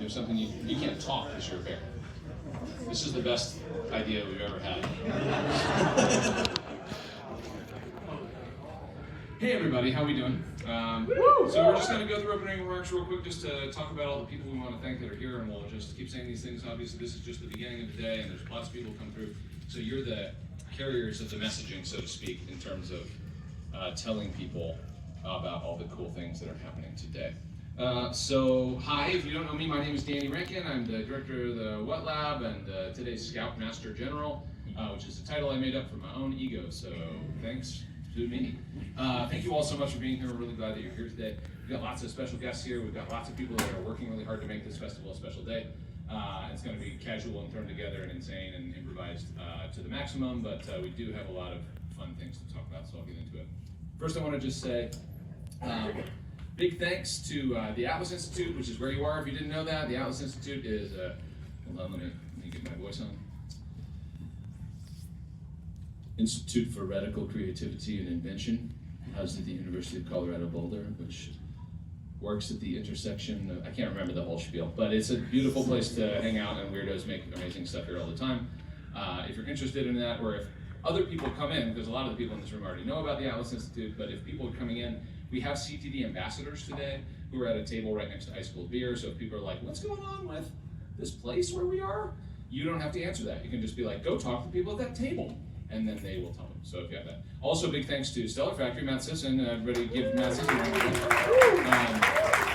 there's something you can't talk because you're a bear. This is the best idea we've ever had. Hey everybody, how we doing? So we're just going to go through opening remarks real quick just to talk about all the people we want to thank that are here, and we'll just keep saying these things. Obviously this is just the beginning of the day and there's lots of people come through. So you're the carriers of the messaging, so to speak, in terms of telling people about all the cool things that are happening today. So hi, if you don't know me, my name is Danny Rankin. I'm the director of the Whaaat Lab and today's Scoutmaster General, which is a title I made up for my own ego, so thanks to me. Thank you all so much for being here. We're really glad that you're here today. We've got lots of special guests here. We've got lots of people that are working really hard to make this festival a special day. It's going to be casual and thrown together and insane and improvised to the maximum, but we do have a lot of fun things to talk about, so I'll get into it. First, I want to just say big thanks to the Atlas Institute, which is where you are if you didn't know that. The Atlas Institute is, hold on, let me get my voice on. Institute for Radical Creativity and Invention, housed at the University of Colorado Boulder, which works at the intersection of, I can't remember the whole spiel, but it's a beautiful place to hang out and weirdos make amazing stuff here all the time. If you're interested in that, or if other people come in, because a lot of the people in this room already know about the Atlas Institute, but if people are coming in, we have CTD ambassadors today who are at a table right next to Ice Cold Beer, so if people are like, what's going on with this place where we are? You don't have to answer that. You can just be like, go talk to people at that table, and then they will tell them. So if you have that. Also, big thanks to Stellar Factory, Matt Sisson. Everybody give Matt Sisson a round of applause.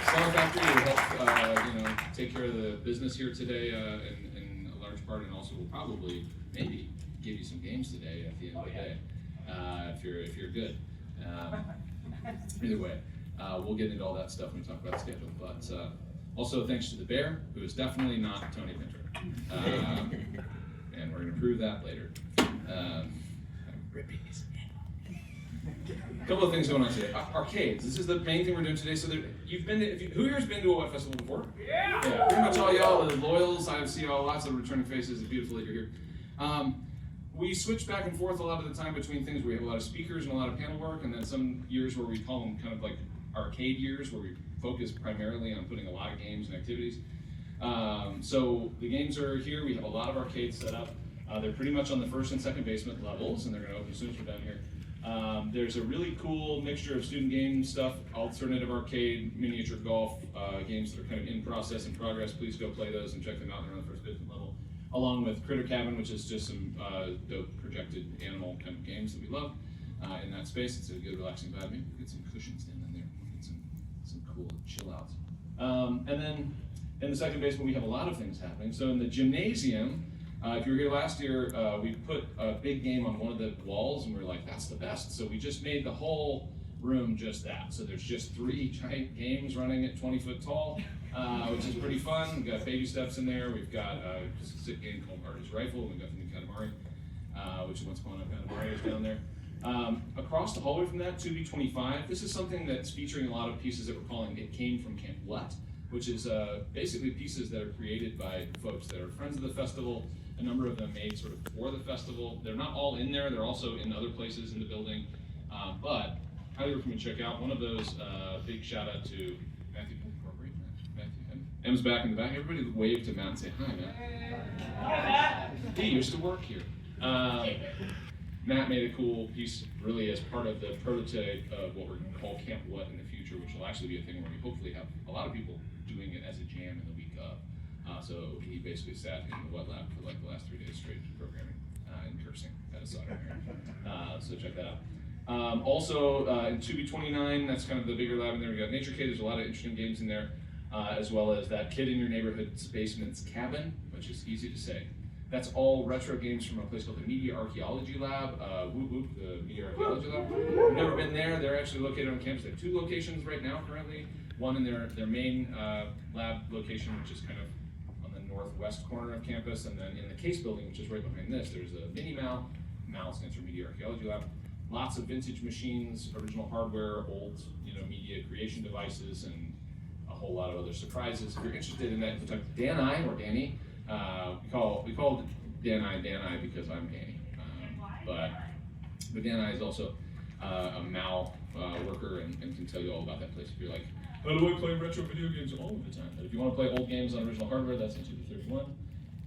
Stellar Factory will help take care of the business here today in a large part, and also will probably, maybe, give you some games today at the end of the day, if you're good. Either way, we'll get into all that stuff when we talk about the schedule. But also thanks to the bear, who is definitely not Tony Pinter. And we're going to prove that later. I'm ripping his head. A couple of things going on today. Arcades. This is the main thing we're doing today. So you've been to, who here's been to a Whaaat festival before? Yeah. Pretty much all y'all, the loyals. I see lots of returning faces. It's beautiful that you're here. We switch back and forth a lot of the time between things where we have a lot of speakers and a lot of panel work, and then some years where we call them kind of like arcade years, where we focus primarily on putting a lot of games and activities. So the games are here. We have a lot of arcades set up. They're pretty much on the first and second basement levels, and they're going to open as soon as we're done here. There's a really cool mixture of student game stuff, alternative arcade, miniature golf, games that are kind of in process and progress. Please go play those and check them out. They're on the first basement level. Along with Critter Cabin, which is just some dope projected animal kind of games that we love in that space. It's a good relaxing vibe. Maybe we'll get some cushions down in there. We'll get some cool chill outs. And then in the second basement, we have a lot of things happening. So in the gymnasium, if you were here last year, we put a big game on one of the walls, and we were like, that's the best. So we just made the whole room just that. So there's just 3 giant games running at 20 foot tall, which is pretty fun. We've got baby steps in there. We've got just a sick game called Marty's Rifle. We've got the new Katamari, which is what's going on Katamari is down there. Across the hallway from that, 2B25, this is something that's featuring a lot of pieces that we're calling It Came from Camp Whaaat, which is basically pieces that are created by folks that are friends of the festival. A number of them made sort of for the festival. They're not all in there. They're also in other places in the building, but highly recommend check out one of those. Big shout out to Matthew. M's back in the back. Everybody wave to Matt and say hi, Matt. He used to work here. Matt made a cool piece really as part of the prototype of what we're going to call Camp Whaaat in the future, which will actually be a thing where we hopefully have a lot of people doing it as a jam in the week of. So he basically sat in the Whaaat Lab for like the last 3 days straight programming and cursing at a solder here. So check that out. Also in 2B29, that's kind of the bigger lab in there. We got Nature Kid. There's a lot of interesting games in there, as well as that Kid in Your Neighborhood's Basement's Cabin, which is easy to say. That's all retro games from a place called the Media Archaeology Lab. Whoop whoop, the Media Archaeology Lab. We've never been there. They're actually located on campus. They have 2 locations right now currently. One in their main lab location, which is kind of on the northwest corner of campus, and then in the case building, which is right behind this, there's a mini MAL. MAL stands for Media Archaeology Lab. Lots of vintage machines, original hardware, old media creation devices, and a whole lot of other surprises. If you're interested in that, you can talk to Danny or Danny. We call Danny because I'm Danny. But Danny is also a MAL worker and can tell you all about that place if you're like, How do I play retro video games all of the time? But if you want to play old games on original hardware, that's in 2 to 31.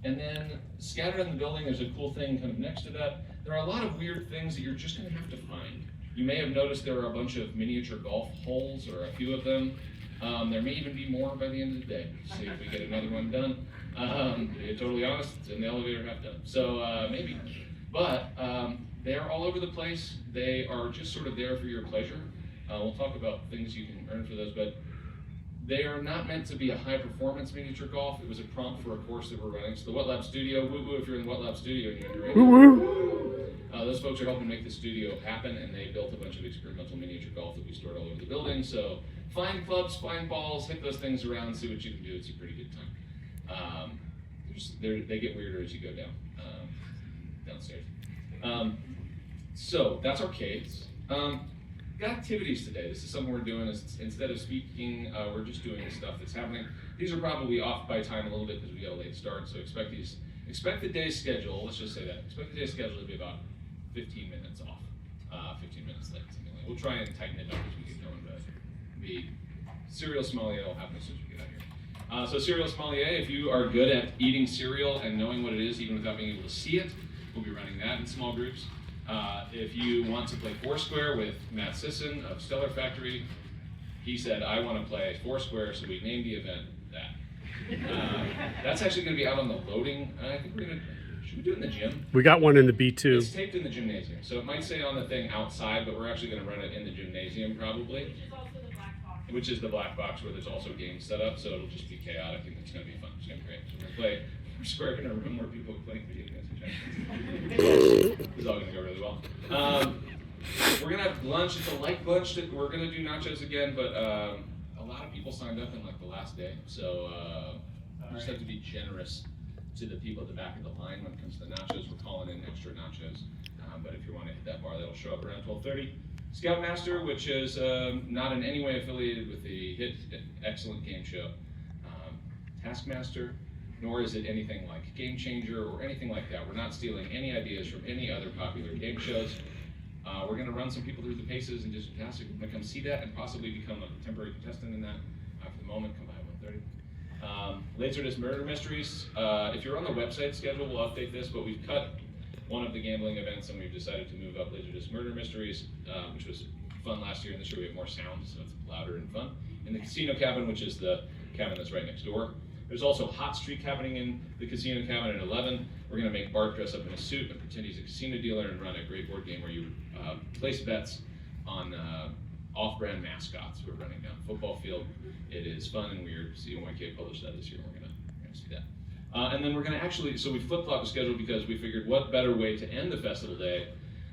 And then scattered in the building, there's a cool thing kind of next to that. There are a lot of weird things that you're just going to have to find. You may have noticed there are a bunch of miniature golf holes, or a few of them. There may even be more by the end of the day. See if we get another one done. To be totally honest, it's in the elevator half done. So maybe. But they are all over the place. They are just sort of there for your pleasure. We'll talk about things you can earn for those, but they are not meant to be a high-performance miniature golf. It was a prompt for a course that we're running. So the Whaaat Studio, woo-woo if you're in the Whaaat Studio and you're in woo-woo. Those folks are helping make the studio happen, and they built a bunch of experimental miniature golf that we stored all over the building. So find clubs, find balls, hit those things around, see what you can do. It's a pretty good time. They get weirder as you go downstairs. So that's arcades. Got activities today. This is something we're doing. Instead of speaking, we're just doing the stuff that's happening. These are probably off by time a little bit because we got a late start. So expect the day's schedule. Let's just say that. Expect the day's schedule to be about 15 minutes off, 15 minutes late, something like that. We'll try and tighten it up as we get going, but the cereal sommelier will happen as soon as we get out here. So cereal sommelier, if you are good at eating cereal and knowing what it is, even without being able to see it, we'll be running that in small groups. If you want to play Foursquare with Matt Sisson of Stellar Factory, he said, I want to play Foursquare, so we named the event that. That's actually going to be out on the loading. I think should we do it in the gym? We got one in the B2. It's taped in the gymnasium, so it might say on the thing outside, but we're actually going to run it in the gymnasium probably. Which is the black box where there's also games set up, so it'll just be chaotic and it's going to be fun. It's going to be great. So we're going to play Foursquare in a room where people are playing video games. It's all going to go really well. We're going to have lunch. It's a light lunch. We're going to do nachos again, but a lot of people signed up in like the last day, so we just have to be generous to the people at the back of the line when it comes to the nachos. We're calling in extra nachos, but if you want to hit that bar, that'll show up around 12:30. Scoutmaster, which is not in any way affiliated with the hit excellent game show Taskmaster, nor is it anything like Game Changer or anything like that. We're not stealing any ideas from any other popular game shows. We're going to run some people through the paces and do some tasks. You're going to come see that and possibly become a temporary contestant in that. For the moment, come by 1:30. Laserdisc Murder Mysteries. If you're on the website schedule, we'll update this, but we've cut one of the gambling events and we've decided to move up Laserdisc Murder Mysteries, which was fun last year, and this year we have more sound, so it's louder and fun. In the casino cabin, which is the cabin that's right next door. There's also Hot Streak happening in the casino cabin at 11. We're going to make Bart dress up in a suit and pretend he's a casino dealer and run a great board game where you place bets on off-brand mascots. We're running down a football field. It is fun and weird. CNYK published that this year. We're going to see that. And then we're going to actually, so we flip-flopped the schedule because we figured what better way to end the festival day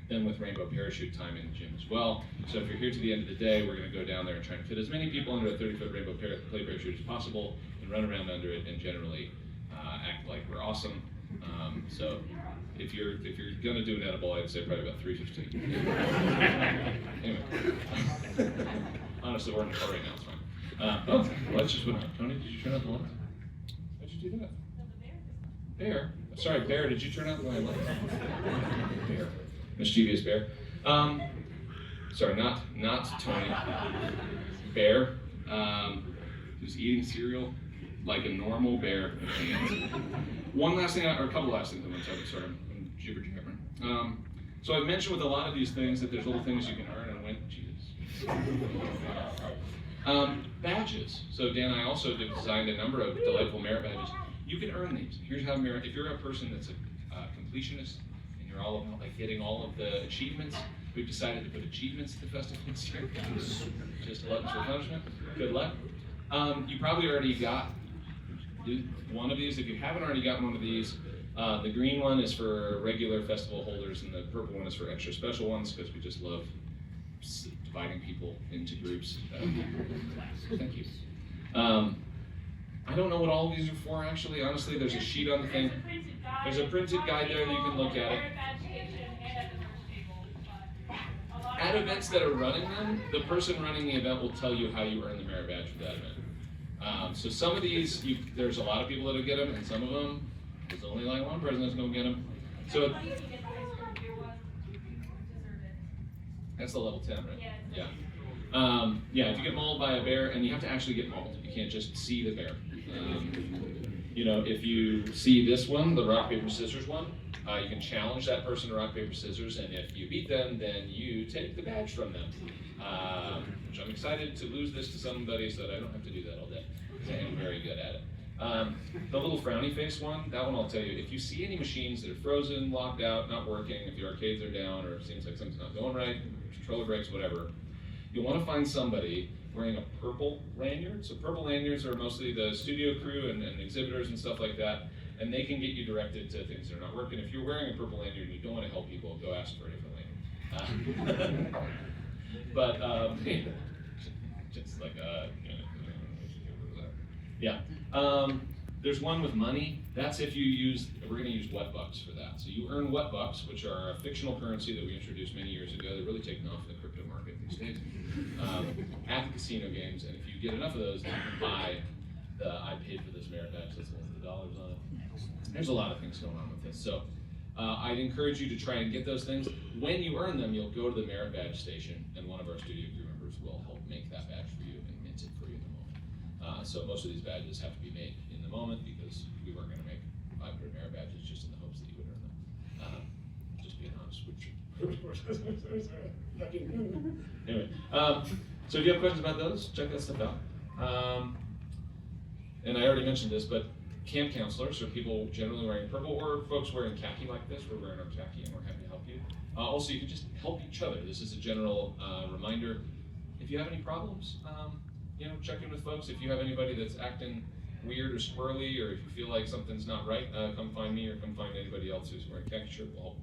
than with rainbow parachute time in the gym as well. So if you're here to the end of the day, we're going to go down there and try and fit as many people under a 30-foot rainbow play parachute as possible and run around under it and generally act like we're awesome. So if you're going to do an edible, I'd say probably about 3:15. Anyway, honestly, we're in the car right now. It's fine. Let's just went out. Tony, did you turn out the lights? How'd you do that? Bear. Sorry, Bear, did you turn out the light? Bear. Mischievous Bear. Sorry, not Tony. Bear, who's eating cereal like a normal bear. One last thing, or a couple last things I want to tell you. Sorry, I'm jibber-jabbering. So I've mentioned with a lot of these things that there's little things you can earn and win. Jesus. Badges. So Dan, I also designed a number of delightful merit badges. You can earn these. Here's how merit. If you're a person that's a completionist and you're all about like getting all of the achievements, we've decided to put achievements at the festival this year. Just gluttons for punishment. Good luck. You probably already got one of these. If you haven't already gotten one of these, the green one is for regular festival holders, and the purple one is for extra special ones because we just love dividing people into groups. Thank you. I don't know what all of these are for, actually. Honestly, there's a sheet on the thing. There's a printed guide there that you can look at it. At events that are running them, the person running the event will tell you how you earn the merit badge for that event. So some of these, there's a lot of people that'll get them, and some of them, there's only like one person that's going to get them. So that's the level 10, right? Yeah. Yeah, if you get mauled by a bear, and you have to actually get mauled, you can't just see the bear. If you see this one, the rock, paper, scissors one, you can challenge that person to rock, paper, scissors, and if you beat them, then you take the badge from them. Which I'm excited to lose this to somebody so that I don't have to do that all day, because I am very good at it. The little frowny face one, that one I'll tell you, if you see any machines that are frozen, locked out, not working, if the arcades are down, or it seems like something's not going right, controller breaks, whatever, you'll want to find somebody wearing a purple lanyard. So purple lanyards are mostly the studio crew and exhibitors and stuff like that, and they can get you directed to things that are not working. If you're wearing a purple lanyard and you don't want to help people, go ask for a different lanyard. But just like yeah. There's one with money. That's if you use, we're going to use Whaaat for that. So you earn Whaaat, which are a fictional currency that we introduced many years ago. They're really taken off in the crypto market these days at the casino games. And if you get enough of those, then you can buy the I paid for this merit badge. That's the dollars on it. There's a lot of things going on with this. So I'd encourage you to try and get those things. When you earn them, you'll go to the merit badge station, and one of our studio crew members will help make that badge for you and mint it for you in the moment. So most of these badges have to be made in the moment because we weren't going to make 500 merit badges just in the hopes that you would earn them. Just being honest with you. Anyway, so if you have questions about those, check that stuff out. And I already mentioned this, but camp counselors are people generally wearing purple, or folks wearing khaki like this. We're wearing our khaki and we're happy to help you. Also, you can just help each other. This is a general reminder. If you have any problems, check in with folks. If you have anybody that's acting weird or squirrely, or if you feel like something's not right, come find me or come find anybody else who's wearing a khaki shirt. We'll help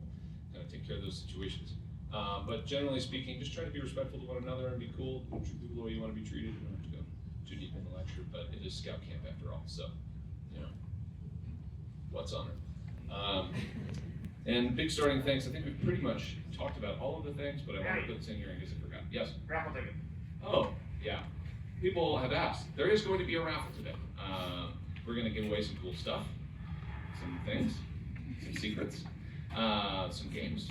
kind of take care of those situations. But generally speaking, just try to be respectful to one another and be cool. Treat people the way you want to be treated. You don't have to go too deep in the lecture, but it is scout camp after all. So, what's on it? And big starting thanks. I think we've pretty much talked about all of the things, but I want to put this in here in case I forgot. Yes? Raffle ticket. Oh, yeah. People have asked. There is going to be a raffle today. We're going to give away some cool stuff, some things, some secrets, some games,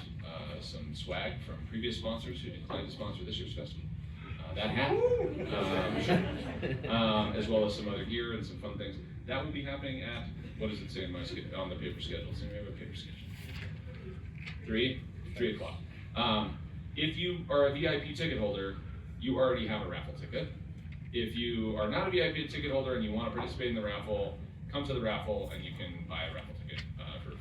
some swag from previous sponsors who declined to sponsor this year's festival. That hat, as well as some other gear and some fun things. That will be happening at, what does it say on the paper schedule? So we have a paper schedule. 3 o'clock. If you are a VIP ticket holder, you already have a raffle ticket. If you are not a VIP ticket holder and you want to participate in the raffle, come to the raffle and you can buy a raffle ticket for $5.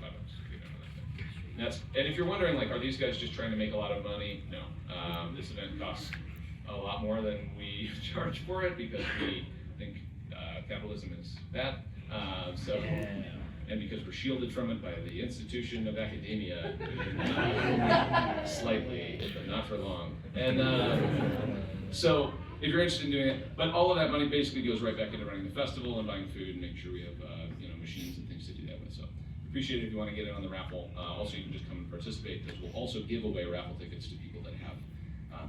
And if you're wondering, are these guys just trying to make a lot of money? No. This event costs a lot more than we charge for it because we think capitalism is bad. And because we're shielded from it by the institution of academia, slightly, but not for long. And so if you're interested in doing it, but all of that money basically goes right back into running the festival and buying food and making sure we have machines and things to do that with. So appreciate it if you want to get in on the raffle. Also, you can just come and participate because we'll also give away raffle tickets to people that have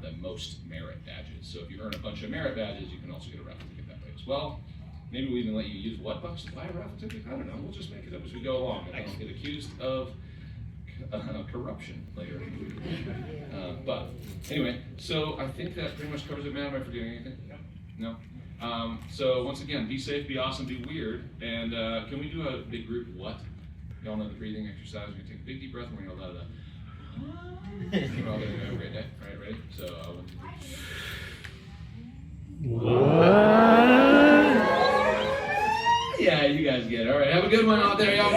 the most merit badges. So if you earn a bunch of merit badges, you can also get a raffle ticket that way as well. Maybe we even let you use Whaaat to buy a raffle ticket. I don't know. We'll just make it up as we go along. I don't get accused of corruption later. But anyway, so I think that pretty much covers it, man. Am I forgetting anything? No? So once again, be safe, be awesome, be weird. And can we do a big group what? Y'all know the breathing exercise. We're going to take a big deep breath and we're going to let it out. We're all going to have a great day. All right, ready? So 1, 2, 3. What? Yeah, you guys get it. All right, have a good one out there, y'all.